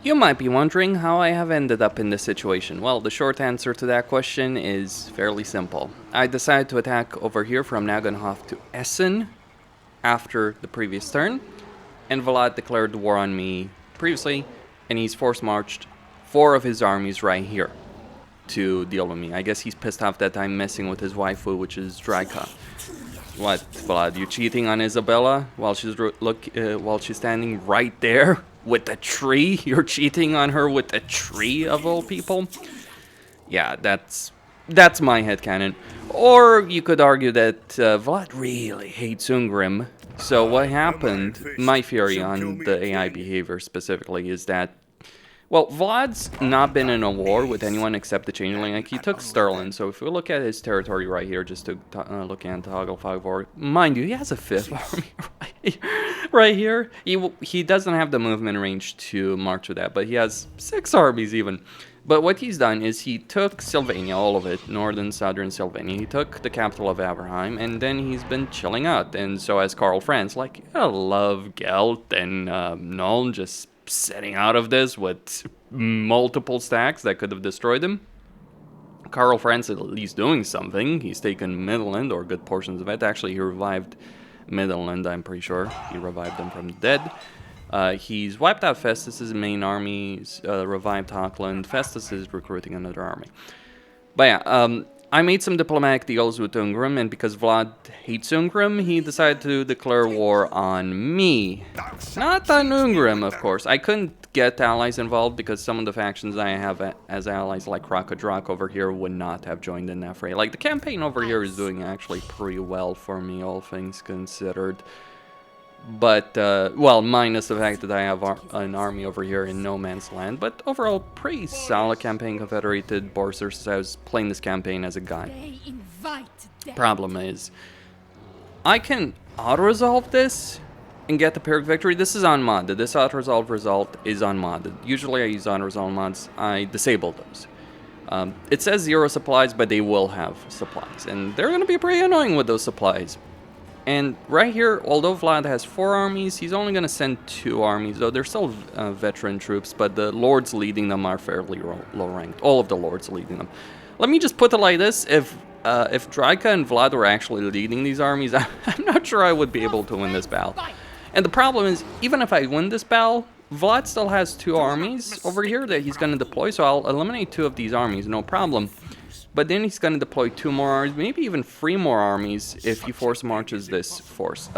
You might be wondering how I have ended up in this situation. Well, the short answer to that question is fairly simple. I decided to attack over here from Nagenhof to Essen after the previous turn, and Vlad declared war on me previously, and he's force-marched 4 of his armies right here to deal with me. I guess he's pissed off that I'm messing with his waifu, which is Drycha. What, Vlad, you cheating on Isabella while she's standing right there with the tree? You're cheating on her with the tree of all people? Yeah, that's my headcanon. Or you could argue that Vlad really hates Ungrim. So what happened, my theory on the AI behavior specifically, is that, well, Vlad's not been in a war with anyone except the Changeling. Like, he took Sterling, so if we look at his territory right here, just to look at Toggle 5 War, mind you, he has a 5th army right here. He doesn't have the movement range to march with that, but he has 6 armies even. But what he's done is he took Sylvania, all of it, northern, southern Sylvania. He took the capital of Aberheim, and then he's been chilling out. And so has Karl Franz, like, I love Gelt and Nuln just setting out of this with multiple stacks that could have destroyed him. Karl Franz at least doing something. He's taken Midland, or good portions of it. Actually, he revived Midland, I'm pretty sure. He revived them from the dead. He's wiped out Festus's main armies, revived Hockland. Festus is recruiting another army. But yeah, I made some diplomatic deals with Ungrim, and because Vlad hates Ungrim, he decided to declare war on me. Not on Ungrim, of course. I couldn't get allies involved because some of the factions I have as allies, like RhadigarTV over here, would not have joined in that fray. Like, the campaign over here is doing actually pretty well for me, all things considered. But, well, minus the fact that I have an army over here in no man's land. But overall, pretty solid campaign. Confederated Boris. I was playing this campaign as a guy. Problem is, I can auto-resolve this and get the Pyrrhic victory. This is unmodded. This auto-resolve result is unmodded. Usually I use auto-resolve mods. I disable those. It says 0 supplies, but they will have supplies. And they're going to be pretty annoying with those supplies. And right here, although Vlad has 4 armies, he's only going to send 2 armies, though they're still veteran troops, but the lords leading them are fairly low ranked. All of the lords leading them. Let me just put it like this, if Drycha and Vlad were actually leading these armies, I'm not sure I would be able to win this battle. And the problem is, even if I win this battle, Vlad still has 2 armies over here that he's going to deploy, so I'll eliminate 2 of these armies, no problem. But then he's going to deploy 2 more armies, maybe even 3 more armies if he force marches this force.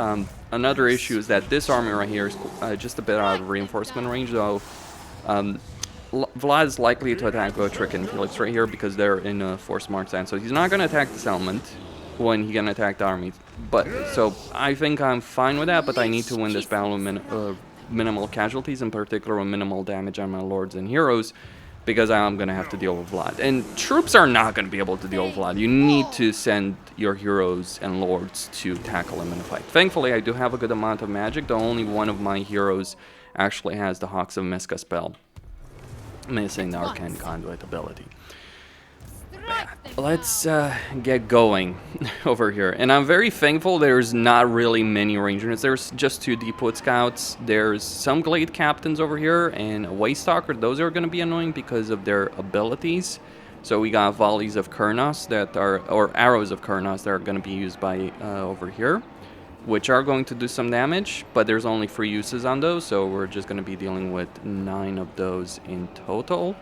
Another issue is that this army right here is just a bit out of reinforcement range, though. Vlad is likely to attack Trick and Phillip right here because they're in a force march stand. So he's not going to attack the settlement when he's going to attack the armies. But so I think I'm fine with that, but I need to win this battle with minimal casualties, in particular with minimal damage on my lords and heroes, because I'm going to have to deal with Vlad. And troops are not going to be able to deal with Vlad. You need to send your heroes and lords to tackle him in a fight. Thankfully, I do have a good amount of magic, though only one of my heroes actually has the Hawks of Miska spell, missing the Arcane Conduit ability. Let's get going over here. And I'm very thankful there's not really many rangers. There's just 2 Deepwood Scouts. There's some Glade Captains over here and a Waystalker. Those are going to be annoying because of their abilities. So we got Volleys of Kurnos that are, or Arrows of Kurnos that are going to be used by over here, which are going to do some damage, but there's only 3 uses on those, so we're just going to be dealing with 9 of those in total.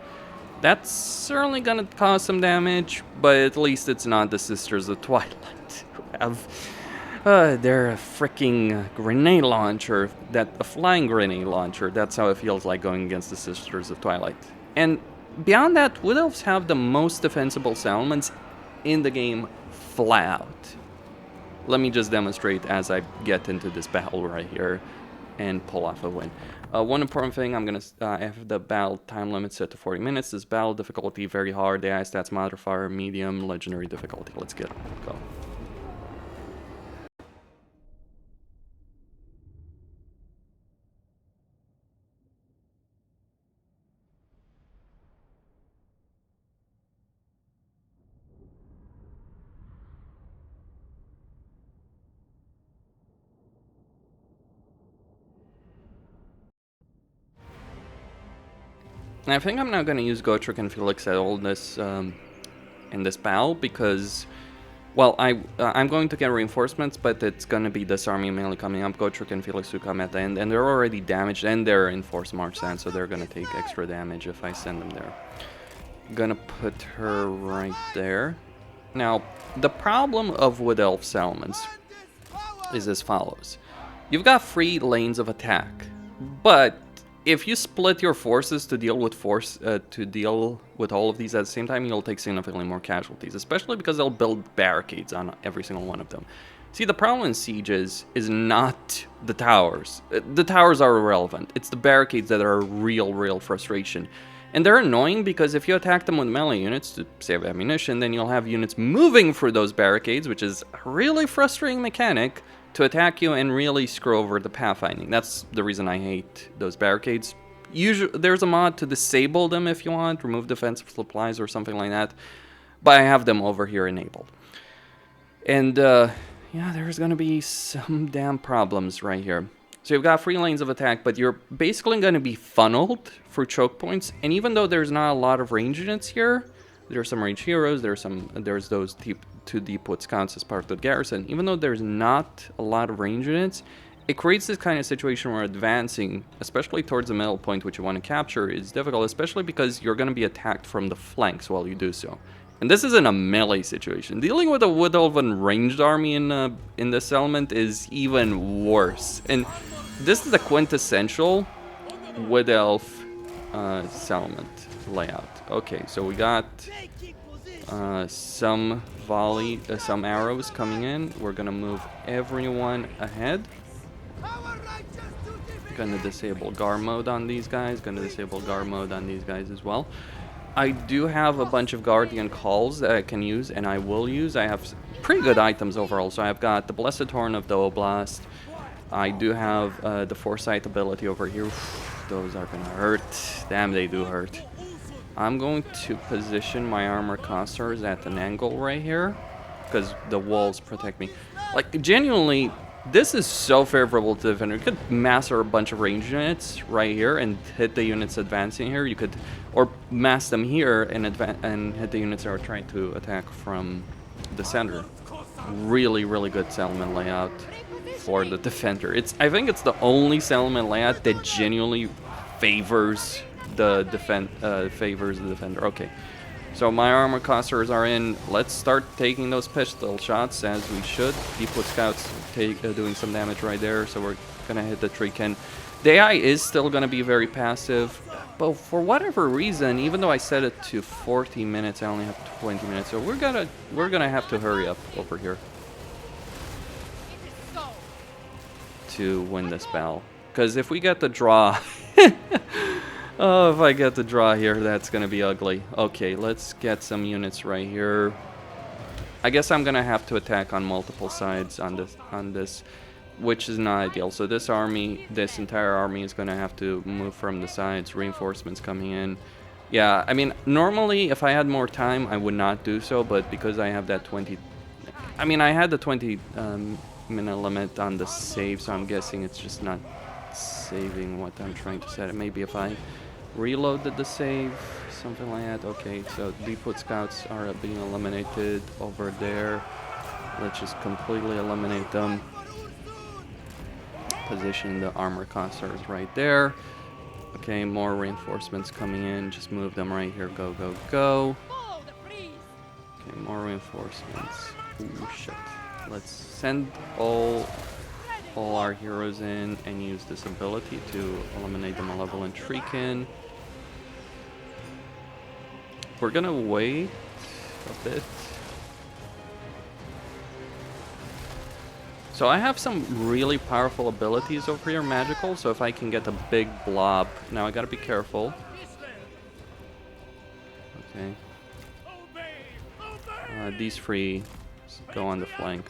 That's certainly gonna cause some damage, but at least it's not the Sisters of Twilight who have they're a freaking grenade launcher, a flying grenade launcher. That's how it feels like going against the Sisters of Twilight. And beyond that, Wood Elves have the most defensible settlements in the game, flat out. Let me just demonstrate as I get into this battle right here and pull off a win. One important thing, I'm going to have the battle time limit set to 40 minutes. This battle difficulty, very hard. AI stats modifier, medium, legendary difficulty. Let's go. And I think I'm not going to use Gotrek and Felix at all this in this battle because, well, I'm going to get reinforcements, but it's going to be this army mainly coming up. Gotrek and Felix who come at the end, and they're already damaged, and they're in forced march stand, so they're going to take extra damage if I send them there. Gonna put her right there. Now, the problem of Wood Elf settlements is as follows. You've got 3 lanes of attack, but if you split your forces to deal with all of these at the same time, you'll take significantly more casualties, especially because they'll build barricades on every single one of them. See, the problem in sieges is not the towers. The towers are irrelevant. It's the barricades that are real frustration. And they're annoying because if you attack them with melee units to save ammunition, then you'll have units moving through those barricades, which is a really frustrating mechanic, to attack you and really screw over the pathfinding. That's the reason I hate those barricades. Usually, there's a mod to disable them if you want, remove defensive supplies or something like that, but I have them over here enabled. And yeah, there's gonna be some damn problems right here. So you've got 3 lanes of attack, but you're basically going to be funneled for choke points. And even though there's not a lot of range units here, there's some range heroes, there's those 2 deep wood scouts as part of the garrison. Even though there's not a lot of range units, it creates this kind of situation where advancing, especially towards the middle point which you want to capture, is difficult, especially because you're going to be attacked from the flanks while you do so. And this isn't a melee situation. Dealing with a Wood Elven ranged army in this element is even worse. And this is the quintessential Wood Elf settlement layout. Okay, so we got some arrows coming in. We're gonna move everyone ahead. Gonna disable guard mode on these guys. Gonna disable guard mode on these guys as well. I do have a bunch of Guardian Calls that I can use, and I will use. I have pretty good items overall. So I've got the Blessed Horn of the Oblast. I do have the Foresight ability over here. Those are gonna hurt. Damn, they do hurt. I'm going to position my armor costers at an angle right here, because the walls protect me. Like, genuinely, this is so favorable to the defender. You could massacre a bunch of range units right here and hit the units advancing here. You could, or mass them here and hit the units that are trying to attack from the center. Really good settlement layout for the defender. I think it's the only settlement layout that genuinely favors the defender. Okay, so my armor costers are in. Let's start taking those pistol shots as we should. Deepwood scouts doing some damage right there, so we're gonna hit the Treekin. The AI is still gonna be very passive, but for whatever reason, even though I set it to 40 minutes, I only have 20 minutes. So we're gonna have to hurry up over here to win this battle. Because if we get the draw, oh, if I get the draw here, that's gonna be ugly. Okay, let's get some units right here. I guess I'm gonna have to attack on multiple sides on this, which is not ideal. So this entire army is gonna have to move from the sides. Reinforcements coming in. Yeah, I mean, normally if I had more time, I would not do so, but because I have that 20, I mean, I had the 20 minute limit on the save, so I'm guessing it's just not saving what I'm trying to set. Maybe if I reloaded the save, something like that. Okay, so Deepwood scouts are being eliminated over there. Let's just completely eliminate them. Position the armor costers right there. Okay, more reinforcements coming in. Just move them right here. Go, go, go. Okay, more reinforcements. Ooh, shit. Let's send all our heroes in and use this ability to eliminate the malevolent Treekin. We're gonna wait a bit. So I have some really powerful abilities over here, magical, so if I can get a big blob. Now I gotta be careful. Okay. These three go on the flank.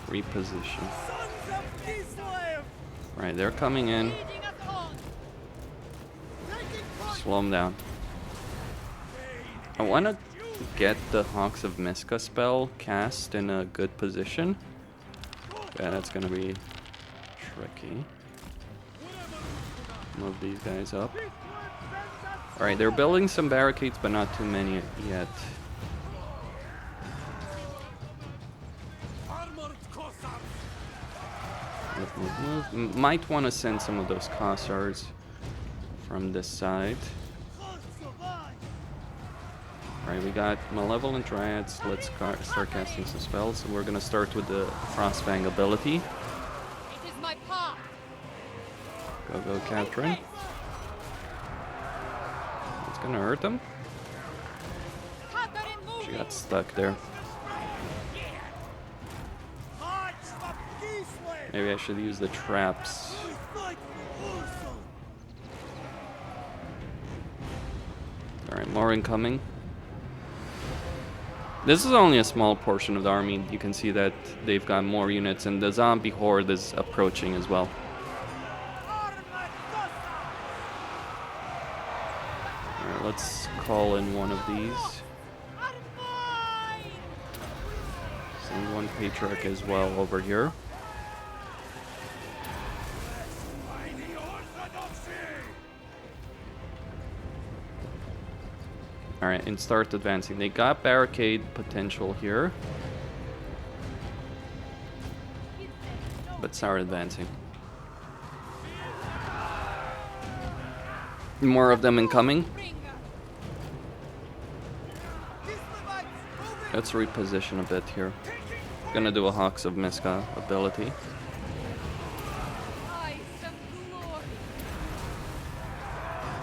Reposition. Right, they're coming in. Slow them down. I want to get the Hawks of Miska spell cast in a good position. Yeah, that's gonna be tricky. Move these guys up. Alright, they're building some barricades, but not too many yet. Move. Might want to send some of those Kossars from this side. Alright, we got Malevolent Dryads. Let's start casting some spells. So we're gonna start with the Frostfang ability. It is my path. Go, Katarin. It's gonna hurt them. She got stuck there. Maybe I should use the traps. Alright, more incoming. This is only a small portion of the army. You can see that they've got more units, and the zombie horde is approaching as well. Alright, let's call in one of these. Send one Patriarch as well over here. Alright, and start advancing. They got barricade potential here. But start advancing. More of them incoming. Let's reposition a bit here. Gonna do a Hawks of Miska ability.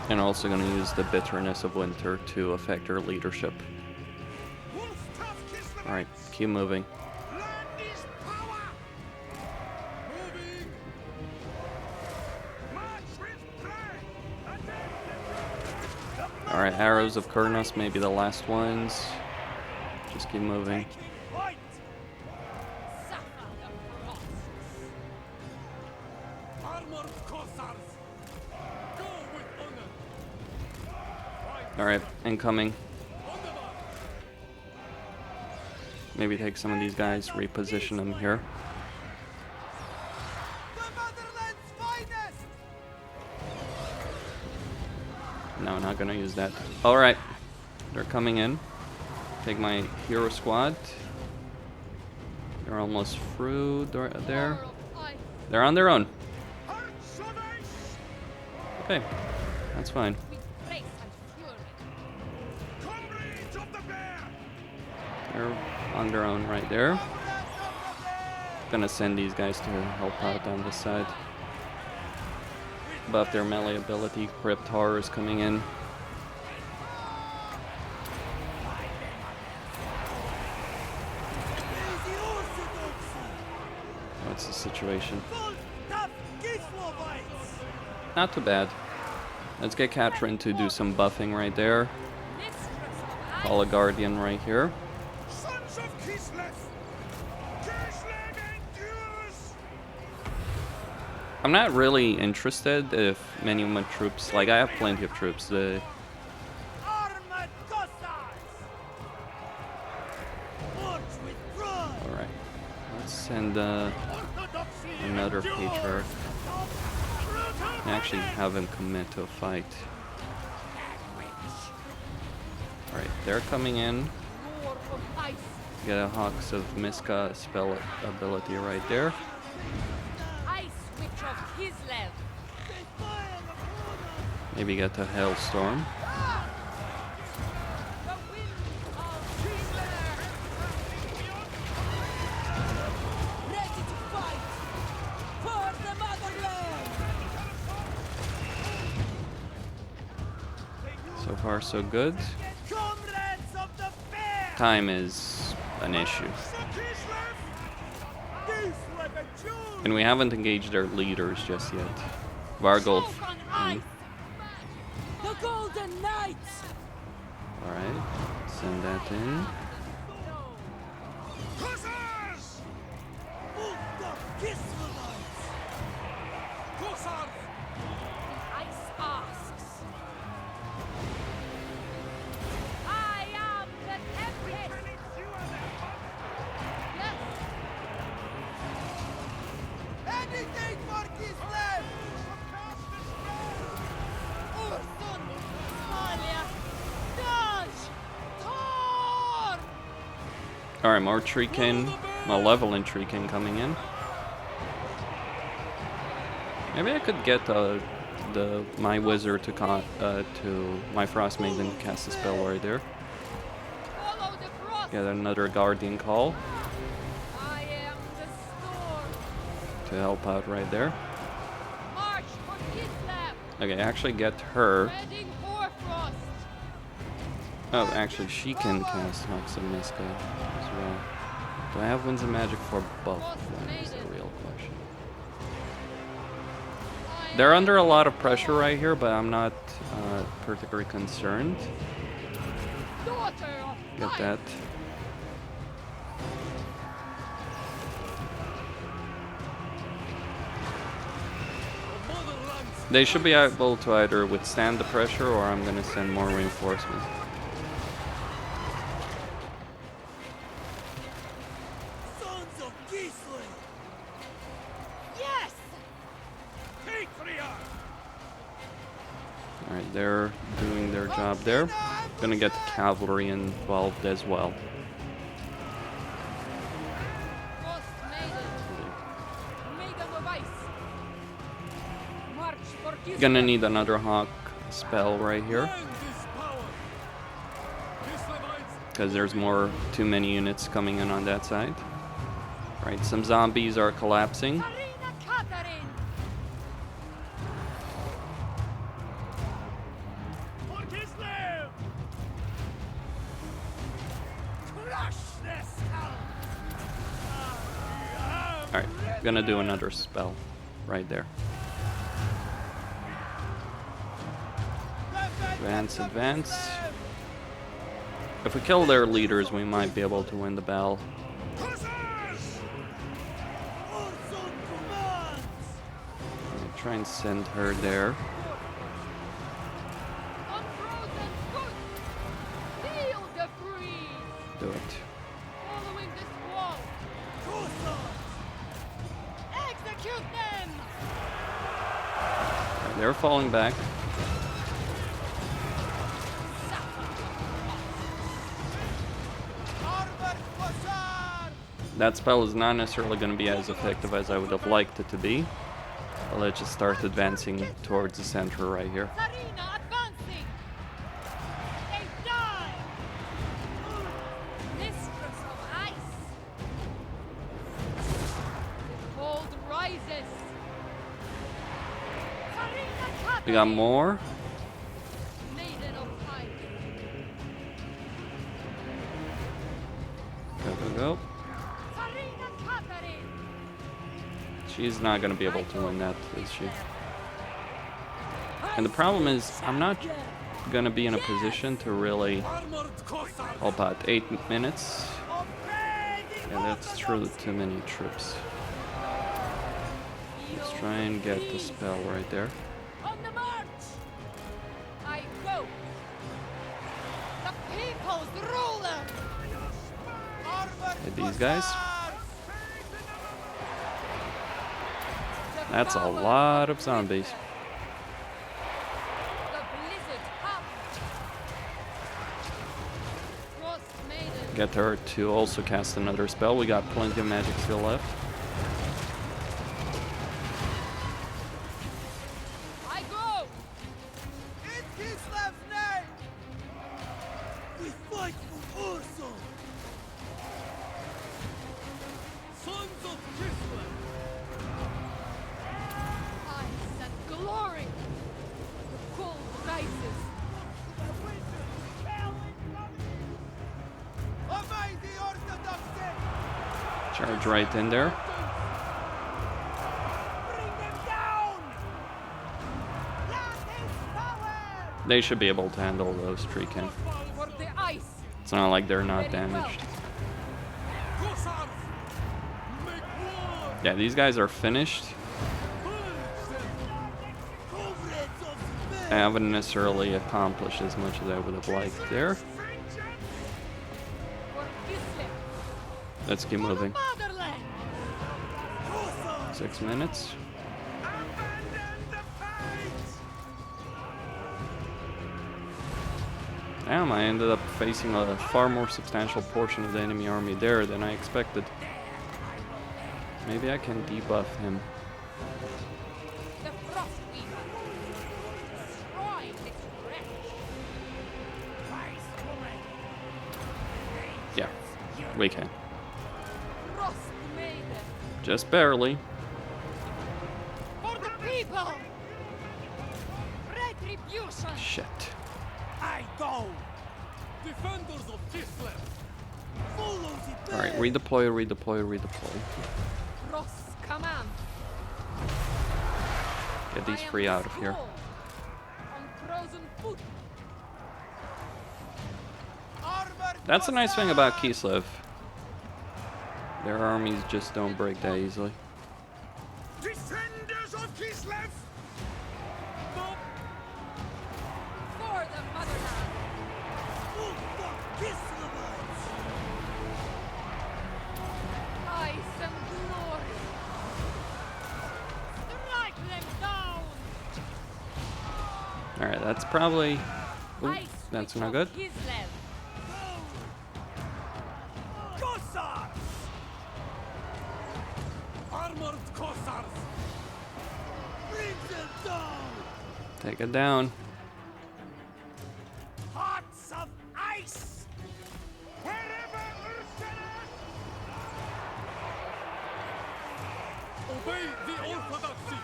And also going to use the Bitterness of Winter to affect her leadership. Alright, keep moving. Alright, Arrows of Kurnos, maybe the last ones. Just keep moving. Alright, incoming. Maybe take some of these guys, reposition them here. No, not gonna use that. Alright, they're coming in. Take my hero squad. They're almost through there. They're on their own. Okay, that's fine. They're on their own right there. Gonna send these guys to help out on this side. Buff their melee ability. Crypt Horror is coming in. What's the situation? Not too bad. Let's get Katarin to do some buffing right there. Call a Guardian right here. I'm not really interested if many of my troops, like I have plenty of troops. Alright, let's send another Patriarch. And actually have him commit to a fight. Alright, they're coming in. Get a Hawks of Miska spell ability right there. Maybe get a Hailstorm. So far, so good. Time is an issue. And we haven't engaged our leaders just yet. Vargolf. Alright, send that in. Alright, more Treekin. Malevolent Treekin coming in. Maybe I could get my wizard to my Frost Maiden to cast a spell right there. Follow the frost. Get another Guardian Call I am the storm. to help out right there. March for Kislev. Okay, actually get her. Heading for frost. Oh, actually she can cast Nox of Miska as well. Do I have Winds of Magic for both? That is the real question. They're under a lot of pressure right here, but I'm not particularly concerned. Daughter of Get light. that. They should be able to either withstand the pressure or I'm gonna send more reinforcements. Sons of Gisli! Yes. Alright, they're doing their job there. Gonna get the cavalry involved as well. Frost Maiden. Maiden of ice. March for Kislev. Gonna need another Hawk spell right here. Because there's too many units coming in on that side. Right, some zombies are collapsing. Arena Katarin. For Kislev! Crush this town! Alright, gonna do another spell right there. Advance, advance. If we kill their leaders, we might be able to win the battle. Try and send her there. Unfrozen foot. Feel the breeze. Do it. Following the squall. Execute them. They're falling back. That spell is not necessarily going to be as effective as I would have liked it to be. But let's just start advancing towards the center right here. Arena advancing. They die. Mistress of ice. The cold rises. Arena We got Katarin. more. Maiden of ice. Go, go, go. Arena Katarin. She's not going to be able to win that, is she? And the problem is, I'm not going to be in a position to really help out. 8 minutes. Yeah, that's truly too many troops. Let's try and get the spell right there. On the march. I go. The people's ruler. Hit these guys. That's a lot of zombies. The blizzard up. Frost Maiden. Get her to also cast another spell. We got plenty of magic still left. I go. In Kislev's name! We fight for Ursul! Sons of Kislev! Ice and glory. The cold rises. Obey the Orthodoxy! Charge right in there. Bring them down! Land his power! They should be able to handle those Treekin. For the ice. It's not like they're not damaged. Hussars! Make war! Yeah, these guys are finished. Comrades of I haven't necessarily accomplished as much as I would have liked there. For Kislev. Let's keep moving. Motherland. 6 minutes. Damn, I ended up facing a far more substantial portion of the enemy army there than I expected. Maybe I can debuff him. The frost weaver. Destroy this wretch. Wise woman. Yeah, we can. Frost maiden. Just barely. For the people. Retribution. Shit. I go! Defenders of Kislev! Follow the Alright, redeploy, redeploy, redeploy. Frost command. Get these I am three out of here. strong on frozen foot. Armored That's a nice thing about Kossars! Kislev. Their armies just don't break that easily. Defenders of Kislev! For the motherland. Kislevites! Ice and glory. Strike them down. Alright, that's probably... Ooh, Ice that's witch not of good. Kislev. Kossars! Armored Kossars! Bring them down! Take it down. Hearts of ice! Wherever Ursanas! Obey the orthodoxy!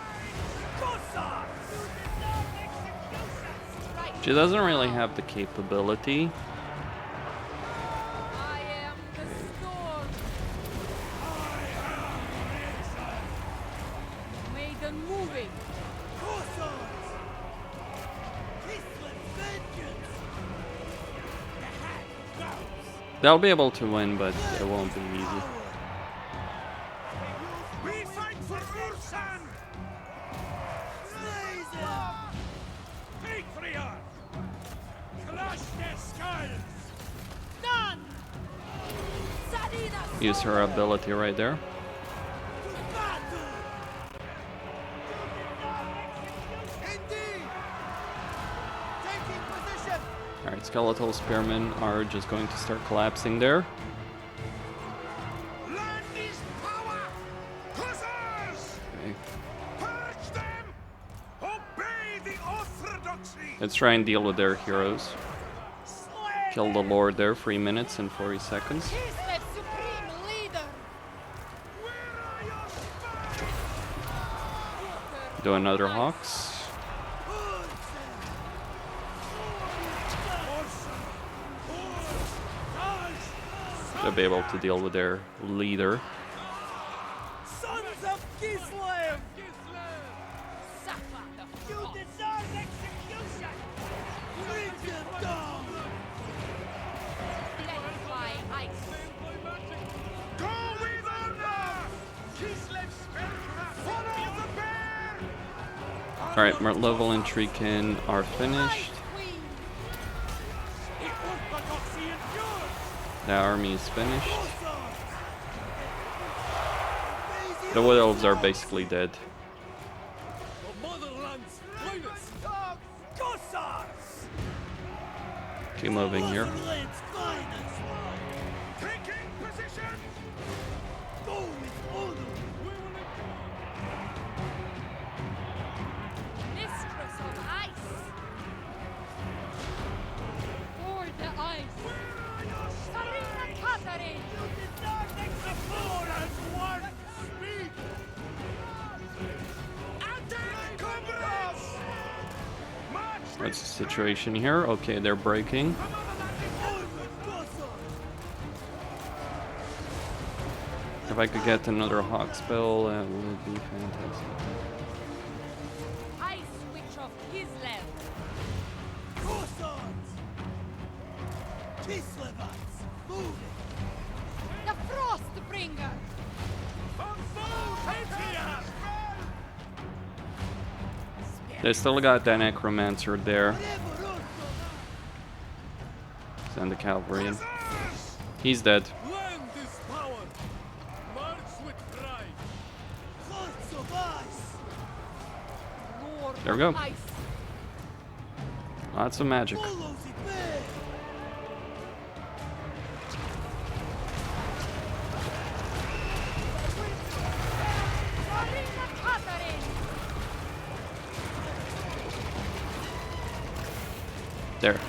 Kossars! She doesn't really have the capability. I am the storm. Maiden moving. Kossars! Kislev vengeance! The hand goes! They'll be able to win, but it won't be easy. We fight for Ursan! Patriarch! Crush their skulls! Done. Salina Use her ability right there. To battle! Indeed! Taking position! Alright, skeletal spearmen are just going to start collapsing there. Land is power! Kossars! Okay. Purge them! Obey the orthodoxy! Let's try and deal with their heroes. Slay Kill the Lord there, 3 minutes and 40 seconds. Kislev supreme leader. Where are your spies? Do another Hawks. They'll be able to deal with their leader. Sons of Kislev! Suffer the You frost. deserve execution! Bring them down! Electrify ice. Go with honor! Kislev spellcraft! Follow the bear! Alright, level entry kin are finished. Ice queen. The orthodoxy endures! The army is finished. Kossars! The Wood Elves are basically dead. The motherland's finest! Kossars! Keep moving here. Motherland's finest! Taking position! Go with honor! Mistress of ice. For the ice. Sarina Katarin. The fool has won! Speak! Attack, comrades! March! What's the situation here? Okay, they're breaking. Onward, Kossars! If I could get another Hawk spell, that would be fantastic. Ice witch of Kislev. Kossars! Kislevites, moving! The frost bringer. Patriarch! They still got that Necromancer there. Send the cavalry in. Kossars! He's dead. Land is power! March with pride! Hearts of ice! Lord There we go. of ice. Lots of magic. Follow the bear! There.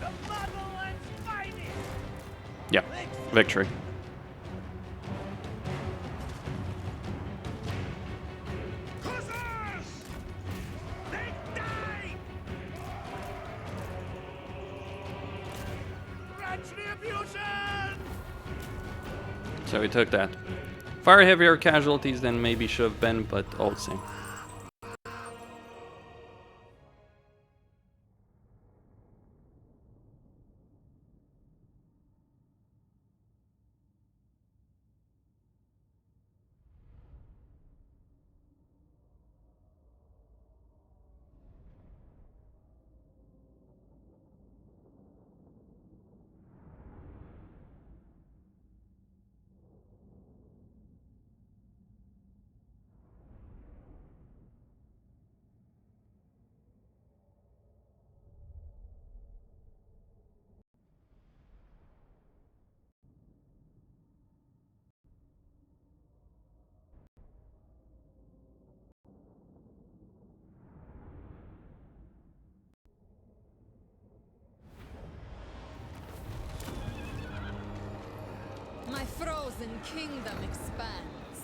The motherland's finest! Yeah, victory. Hussars! They die! Retribution! So we took that. Far heavier casualties than maybe should have been, but all the same. My frozen kingdom expands.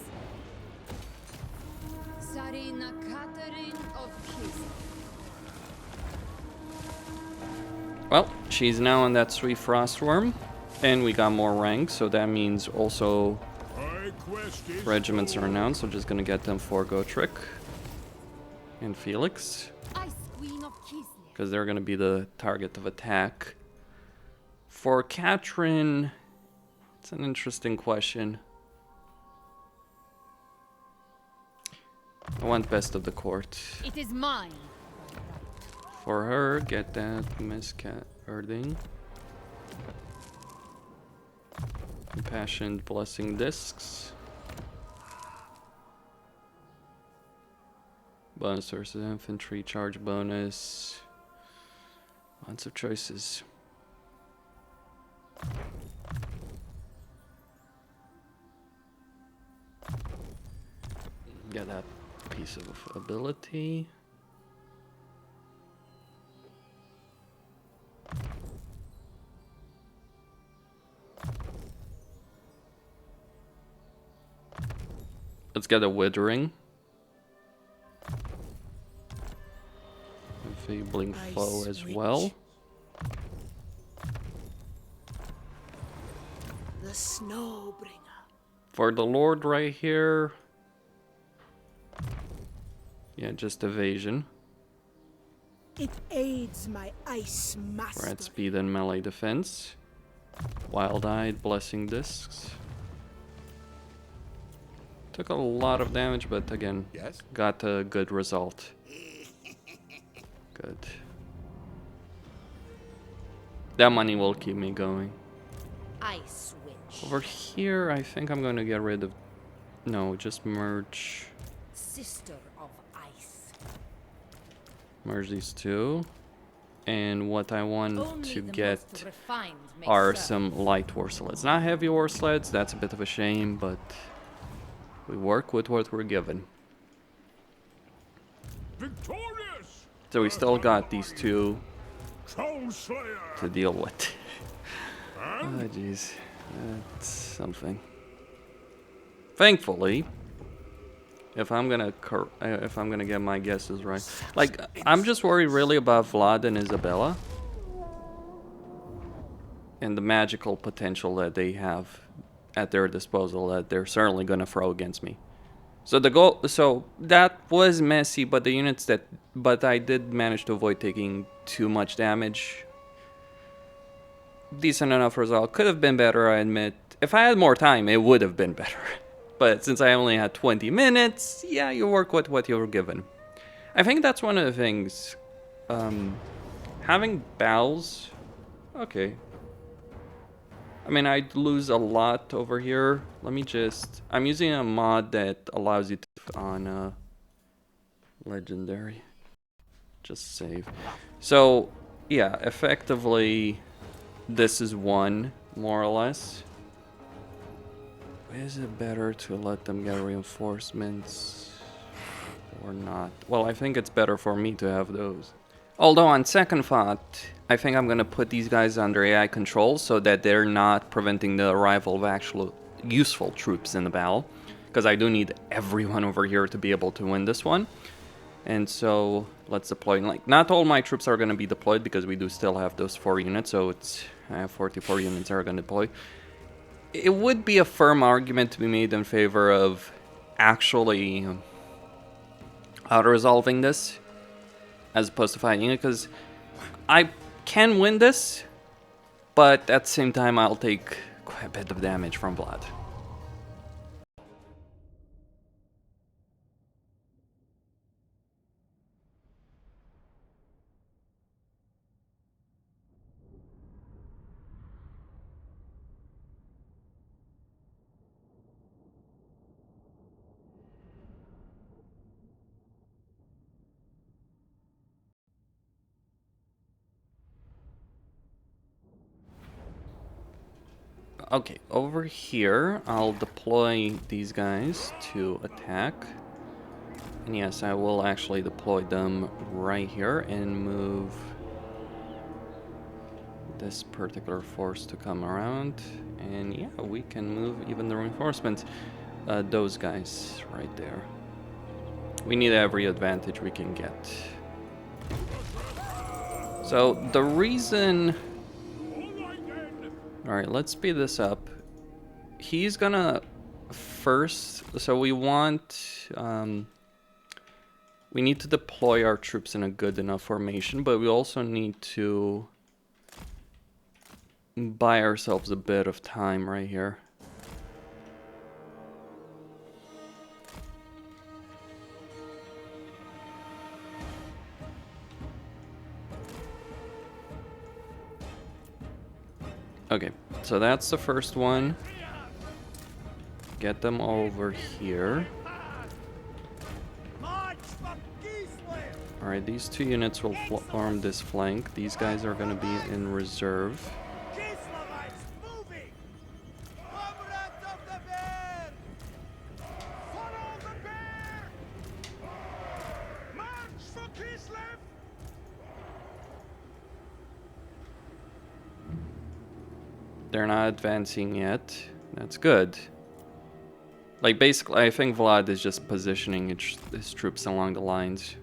Tsarina Katarin of Kiev. Well, she's now on that sweet frostworm, and we got more ranks, so that means also regiments are announced. So just gonna get them for Gotrek and Felix, Ice Queen of Kislev. because they're gonna be the target of attack. For Katarin, it's an interesting question. I want best of the court. It is mine. For her, get that Miss Cat Erding. Impassioned Blessing Discs. Bonus versus infantry, charge bonus. Lots of choices. Get that piece of ability. Let's get a Withering. Enfeebling Foe as well. The Snowbringer. For the Lord right here. Yeah, just evasion. It aids my ice master. Rat speed and melee defense. Wild-eyed Blessing Discs. Took a lot of damage, but again, got a good result. Good. That money will keep me going. Ice Witch. Over here, I think I'm going to get rid of... No, just merge. Sister of Ice. Merge these two. And what I want Only to the get most refined may are serve. some light war sleds. Not heavy war sleds, that's a bit of a shame, but we work with what we're given. Victorious! So we still got these two Soul Slayer! to deal with. Oh jeez, that's something. Thankfully, if I'm gonna get my guesses right, like I'm just worried really about Vlad and Isabella and the magical potential that they have at their disposal that they're certainly gonna throw against me. So the goal, so that was messy, but the units that, but I did manage to avoid taking too much damage. Decent enough result. Could have been better, I admit. If I had more time, it would have been better. But since I only had 20 minutes, yeah, you work with what you were given. I think that's one of the things. Having battles, okay. I mean, I'd lose a lot over here. Let me just... I'm using a mod that allows you to... on Legendary. Just save. So, yeah, effectively, this is one, more or less. Is it better to let them get reinforcements? Or not. Well, I think it's better for me to have those. Although on second thought, I think I'm gonna put these guys under AI control so that they're not preventing the arrival of actual useful troops in the battle. Because I do need everyone over here to be able to win this one. And so let's deploy. Like, not all my troops are gonna be deployed because we do still have those 4 units, so it's 44 units are gonna deploy. It would be a firm argument to be made in favor of actually auto-resolving this as opposed to fighting it, because I can win this, but at the same time I'll take quite a bit of damage from Vlad. Okay, over here, I'll deploy these guys to attack. And yes, I will actually deploy them right here and move this particular force to come around. And yeah, we can move even the reinforcements. Those guys right there. We need every advantage we can get. So the reason... Alright, let's speed this up. He's gonna first... So we want... we need to deploy our troops in a good enough formation, but we also need to buy ourselves a bit of time right here. Okay, so that's the first one. Get them over here. Alright, these 2 units will form this flank. These guys are going to be in reserve. They're not advancing yet. That's good. Like, basically, I think Vlad is just positioning his troops along the lines.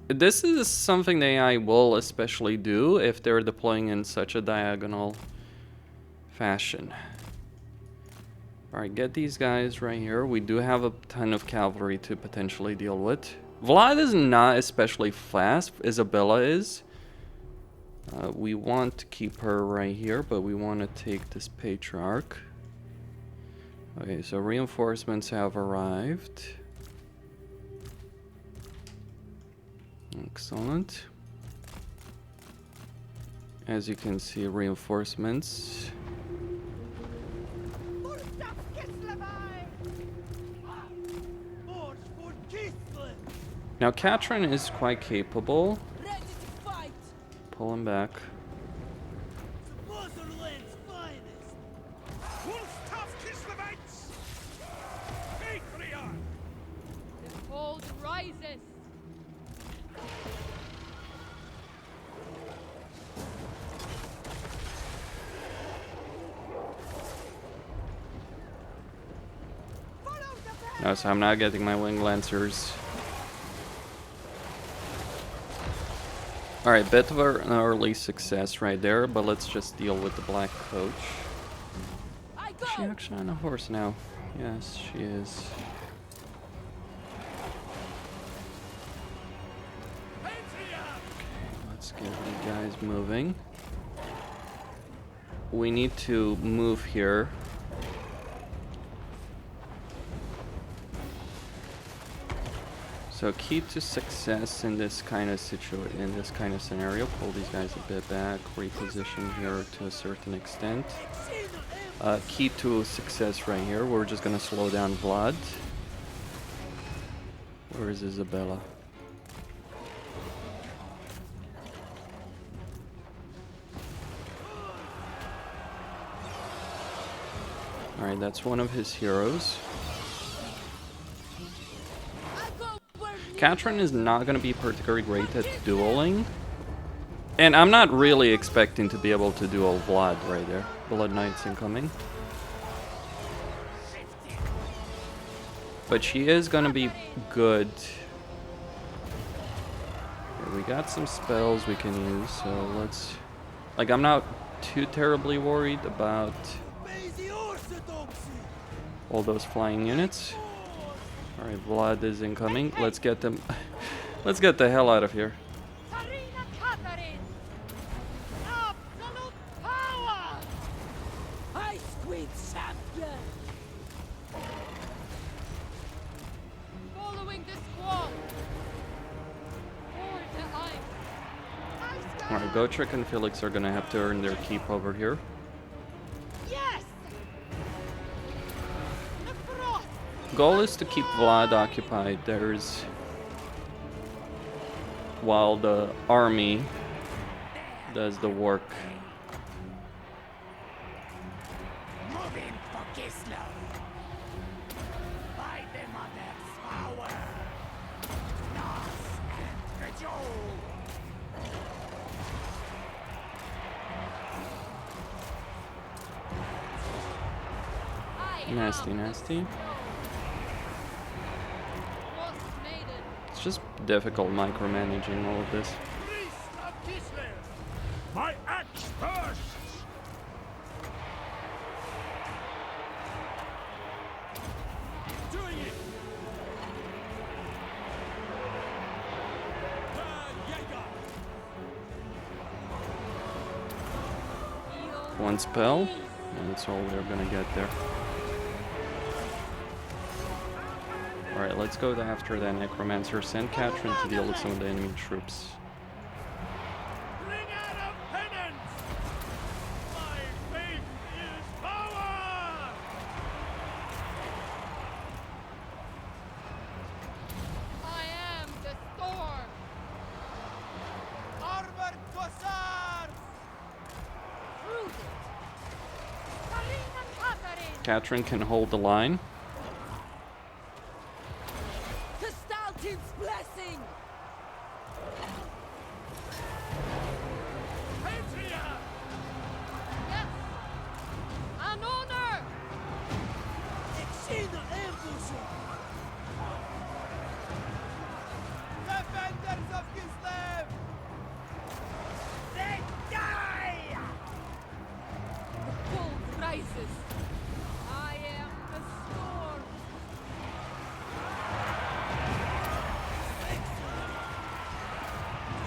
This is something the AI will especially do if they're deploying in such a diagonal fashion. Alright, get these guys right here. We do have a ton of cavalry to potentially deal with. Vlad is not especially fast. Isabella is. We want to keep her right here, but we want to take this Patriarch. Okay, so reinforcements have arrived. Excellent. As you can see, reinforcements. Now, Katarin is quite capable. Pull him back. No, so I'm not getting my wing lancers. Alright, bit of an early success right there, but let's just deal with the black coach. Is she actually on a horse now? Yes, she is. Okay, let's get you guys moving. We need to move here. So key to success in this kind of scenario, pull these guys a bit back, reposition here to a certain extent. Key to success right here, we're just gonna slow down Vlad. Where is Isabella? Alright, that's one of his heroes. Katarin is not going to be particularly great at dueling. And I'm not really expecting to be able to duel Vlad right there. Blood Knights incoming. But she is going to be good. Okay, we got some spells we can use, so let's... Like, I'm not too terribly worried about all those flying units. Alright, Vlad is incoming. Let's get them... Let's get the hell out of here. Katarin! Absolute power! I squeeze champion. Following the squad. For the line. Alright, Gotrek and Felix are gonna have to earn their keep over here. Yes! The frost! Goal is to keep Vlad occupied. There's... While the army does the work. Nasty, nasty. It's just difficult micromanaging all of this. My axe bursts! Doing it! One spell, and that's all we're gonna get there. Alright, let's go after that Necromancer. Send Katarin to deal with some of the enemy troops. Bring out of penance! My faith is power! I am the storm! Armored Cossars! Prove it! Katarin! Katarin can hold the line. Gestalt's blessing. Patria! Yes! An honor! Exina ambusher. Defenders of Kislev! They die! The cold rises. I am the storm.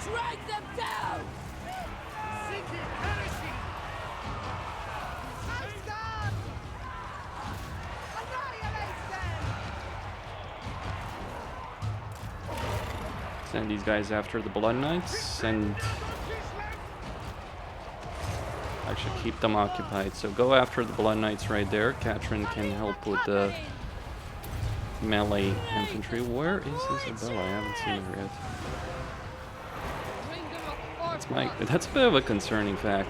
Drag them down. Seeking heresy! Asgard! Annihilate them! Send these guys after the Blood Knights and actually keep them occupied. So go after the Blood Knights right there. Katarin can help with the melee infantry. Where is Isabella? I haven't seen her yet. That's a bit of a concerning fact.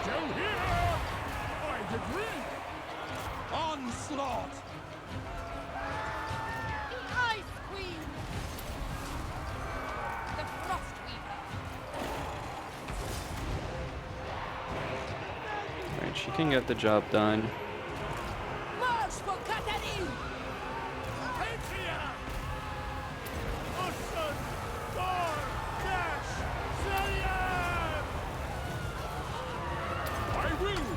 To here! I agree! Onslaught! The Ice Queen! The Frost Weaver! Alright, she can get the job done. March for Katarin. Patria! Ussun! Thor! Dash! Zelia! I will!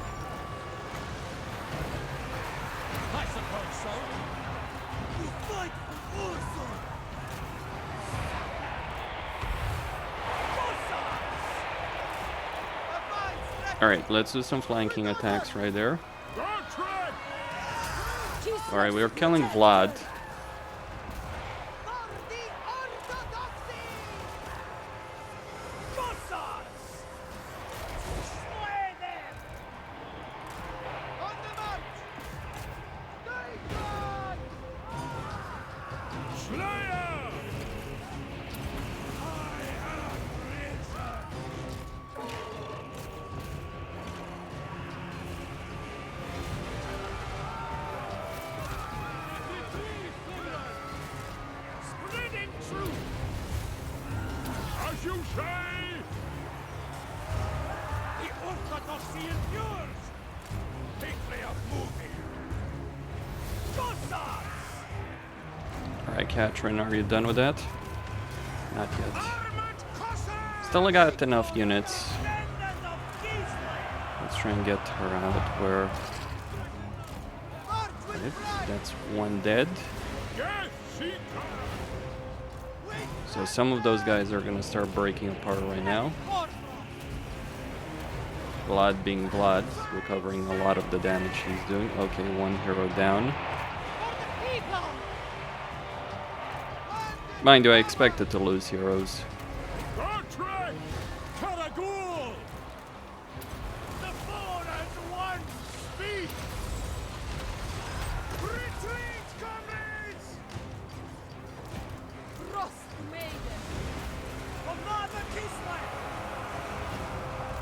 I suppose so. We fight for Ursul. Alright, let's do some flanking attacks right there. Gotrek! Alright, we're killing Vlad. For the Orthodoxy! Cossars! Slay them! On the march! Dagon! Slayer! I have risen! orthodoxy endures! Victory of movie! Cossacks! Alright, Katarin, are you done with that? Not yet. Armored Cossacks! Still got enough units. Defenders of Gisli! Let's try and get her out where... March with Right, pride! that's one dead. Yes, she comes! So some of those guys are gonna start breaking apart right now. Vlad being Vlad, recovering a lot of the damage he's doing. Okay, one hero down. Mind you, I expected to lose heroes. Bertrand! Karagul! The four as one speak! Retreat, comrades! Frost maiden! Another Kislev!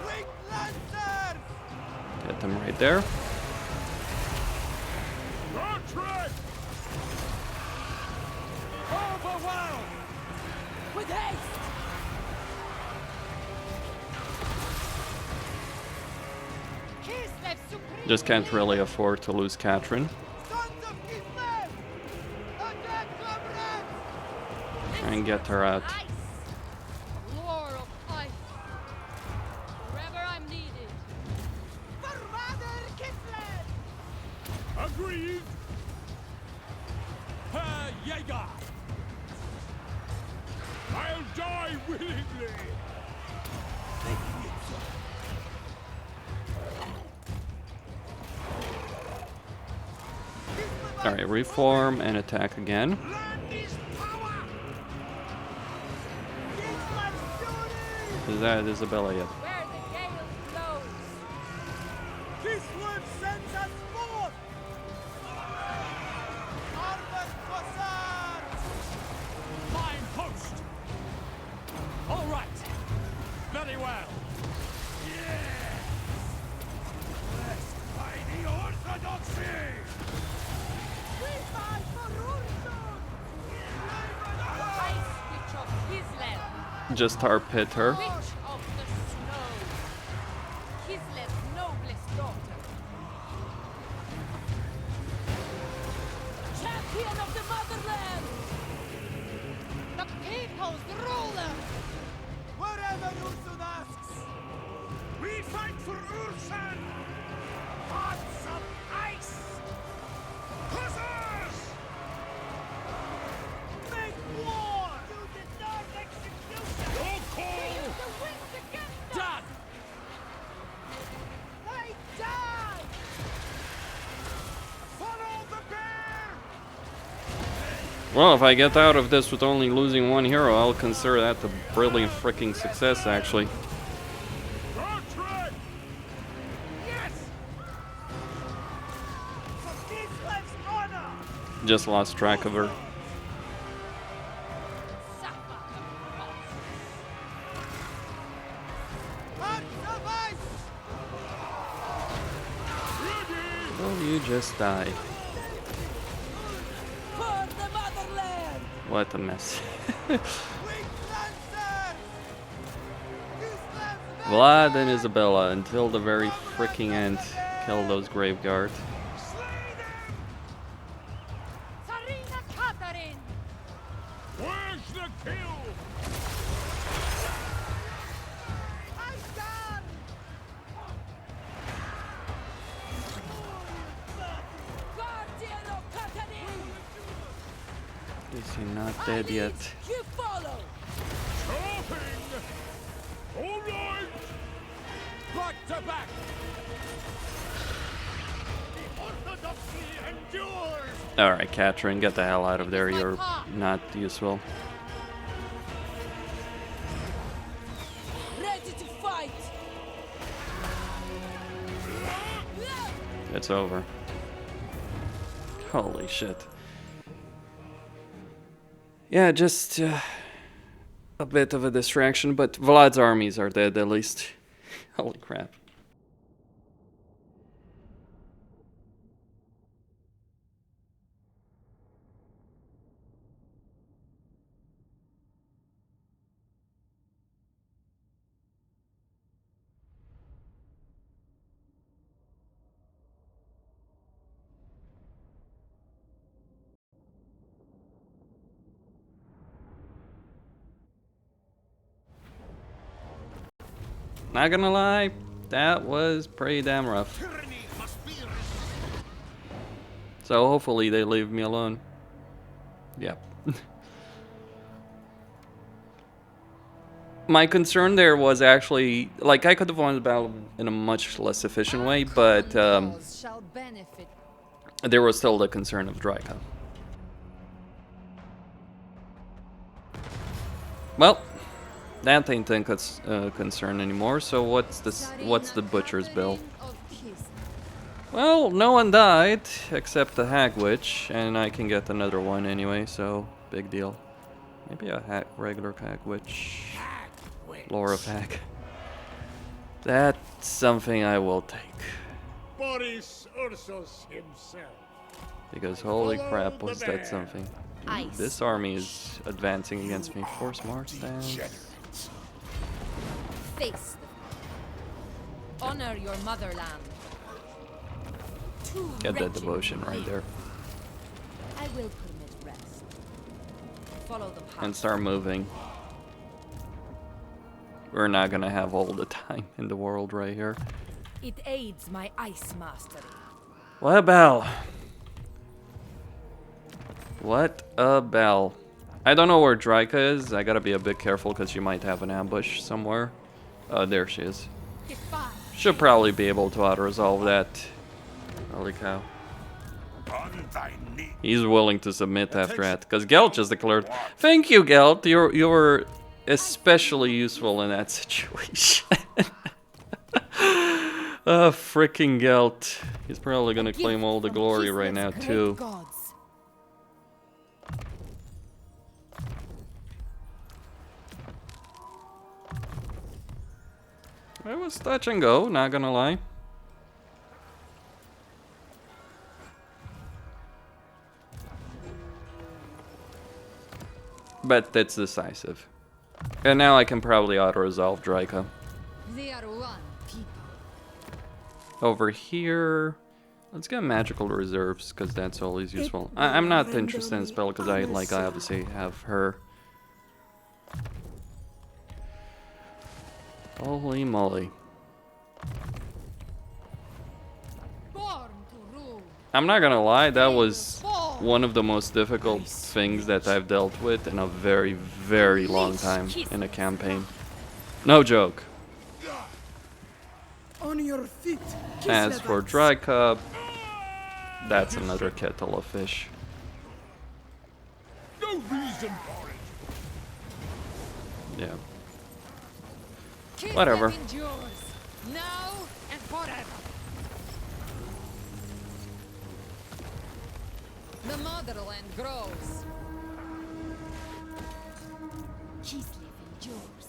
Winged lancers! Get them right there. Bertrand! Overwhelmed! With haste! Kislev Supreme! Just can't really afford to lose Katarin. Sons of Kislev! Attack, comrades! Try and get her out. Ice! Lord of ice! Wherever I'm needed. For Mother Kislev! Agreed! Herr Jäger! I'll die willingly! Alright, reform and attack again. Land is power! Kislev's duty! Is that Isabella yet? Where the gale blows. Kislev sends us forth! Armored Cossacks! Mine post! All right! Very well! Yes! Blessed by the orthodoxy! We fight for Ursun! Ice Witch of Kislev. Just tar pit her. Witch of the snow. Kislev's noblest daughter. Champion of the motherland! The people's ruler. Wherever Ursun asks! We fight for Ursun! Hearts of ice! Hussars! Make war! You deserve execution! Roll call! The winds against us. Done! They die! Follow the bear! Well, if I get out of this with only losing one hero, I'll consider that a brilliant freaking success, actually. Bertrand! Yes! For Kislev's honor! Just lost track of her. Suffer the cost. Hearts of ice! Ready! Oh, you just die. For the motherland! What a mess. Winged lancers! Kislev's Vlad and Isabella, until the very freaking end, kill those graveguard. Slay them! Tsarina Katarin. Where's the kill? I stand! Guardian of Katarin! Is he not dead yet? You follow! Chopping! All right! Back to back! The orthodoxy endures! Alright, Katarin, get the hell out of there. You're not useful. Ready to fight! It's over. Holy shit. Yeah, just a bit of a distraction, but Vlad's armies are dead at least. Holy crap. Not gonna lie, that was pretty damn rough. Tyranny must be resisted. So hopefully they leave me alone. Yep. My concern there was actually, like, I could have won the battle in a much less efficient way, but Shall benefit. there was still the concern of Drycha. Well, that ain't a concern anymore. So what's the butcher's bill? Well, no one died except the Hag Witch, and I can get another one anyway. So big deal. Maybe a regular Hag Witch. Lore of Hag. That's something I will take. Boris Ursus himself. Because holy Follow crap, the was bear. that something. Ice. This army is advancing against me. Force march stance. Degenerates. Face. Honor your motherland. Too Get that wretched devotion to right live. there. I will permit rest. Follow the path. And start moving. We're not gonna have all the time in the world right here. It aids my ice mastery. What a bell. What a bell. I don't know where Drycha is. I gotta be a bit careful because she might have an ambush somewhere. There she is. Defy. Should probably be able to auto-resolve that. Holy cow. On thy knee. He's willing to submit after that. Because Gelt just declared, thank you, Gelt. You were especially useful in that situation. Frickin' Gelt. He's probably gonna claim all the glory right now, too. Gods. It was touch and go, not gonna lie. But that's decisive. And now I can probably auto-resolve Drycha. They are one people. Over here, let's get magical reserves, because that's always useful. I'm not interested in the spell, because I obviously have her. Holy moly. Born to rule. I'm not gonna lie, that was one of the most difficult things that I've dealt with in a very, very long time in a campaign. No joke. On your feet. As for Drycha, that's another kettle of fish. No reason for it. Yeah. Whatever. Whatever. Endures. Now and forever. The motherland grows. Kislev endures.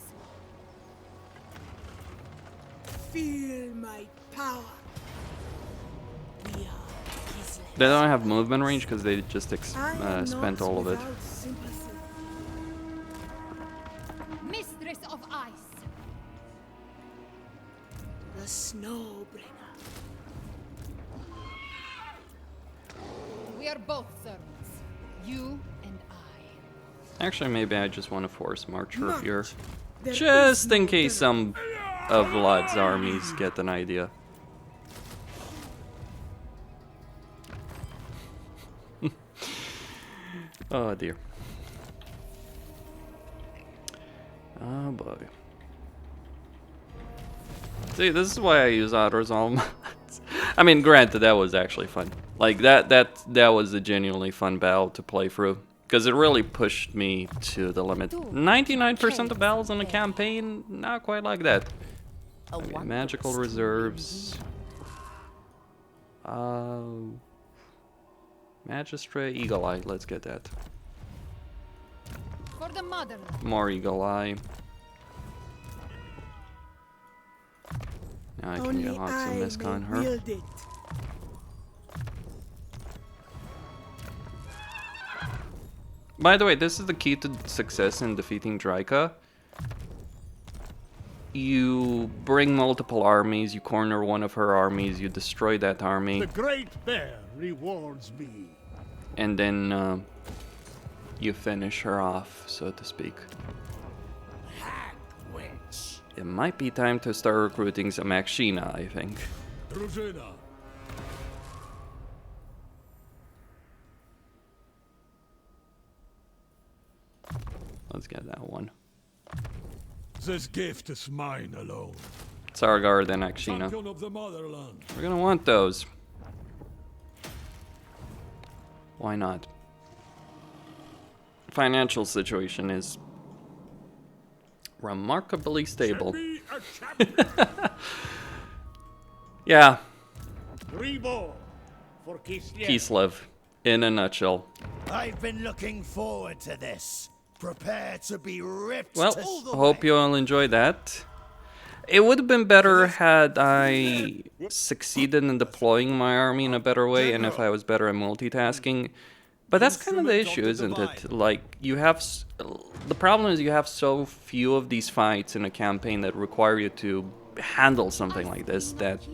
Feel my power. We are Kislev. They don't have movement range because they just I am spent not all of it. without sympathy. Mistress of ice. The Snowbringer. We are both servants. You and I. Actually, maybe I just want to force march her March. here. There Just is in no case some of Vlad's armies get an idea. Oh dear. Oh boy. See, this is why I use auto-resolve. I mean, granted, that was actually fun. Like, that was a genuinely fun battle to play through. Because it really pushed me to the limit. 99% of battles in a campaign, not quite like that. Okay, magical reserves. Magistrate, Eagle Eye, let's get that. For the motherland. More Eagle Eye. Now I can Only get Hawks and I Misk may on her. wield it. By the way, this is the key to success in defeating Drycha. You bring multiple armies, you corner one of her armies, you destroy that army, The great bear rewards me. and then you finish her off, so to speak. Hag witch. it might be time to start recruiting some Akshina, I think. Drużyna. Let's get that one. This gift is mine alone. Sargard and Akshina. Champion of the motherland. We're gonna want those. Why not? Financial situation is remarkably stable. Be a champion. Yeah, Reborn for Kislev. Kislev, in a nutshell. I've been looking forward to this. Prepare to be ripped Well, to hope you all enjoyed that. It would have been better had I succeeded in deploying my army in a better way and if I was better at multitasking. But that's kind of the issue, isn't it? Like, you have... the problem is you have so few of these fights in a campaign that require you to handle something like this that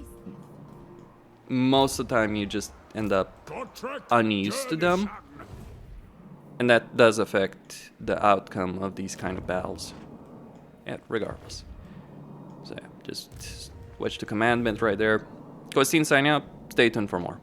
most of the time you just end up Contract unused to them. Jernishan. And that does affect the outcome of these kind of battles. Yeah, regardless. So yeah, just switch to commandment right there. Costin signing out. Stay tuned for more.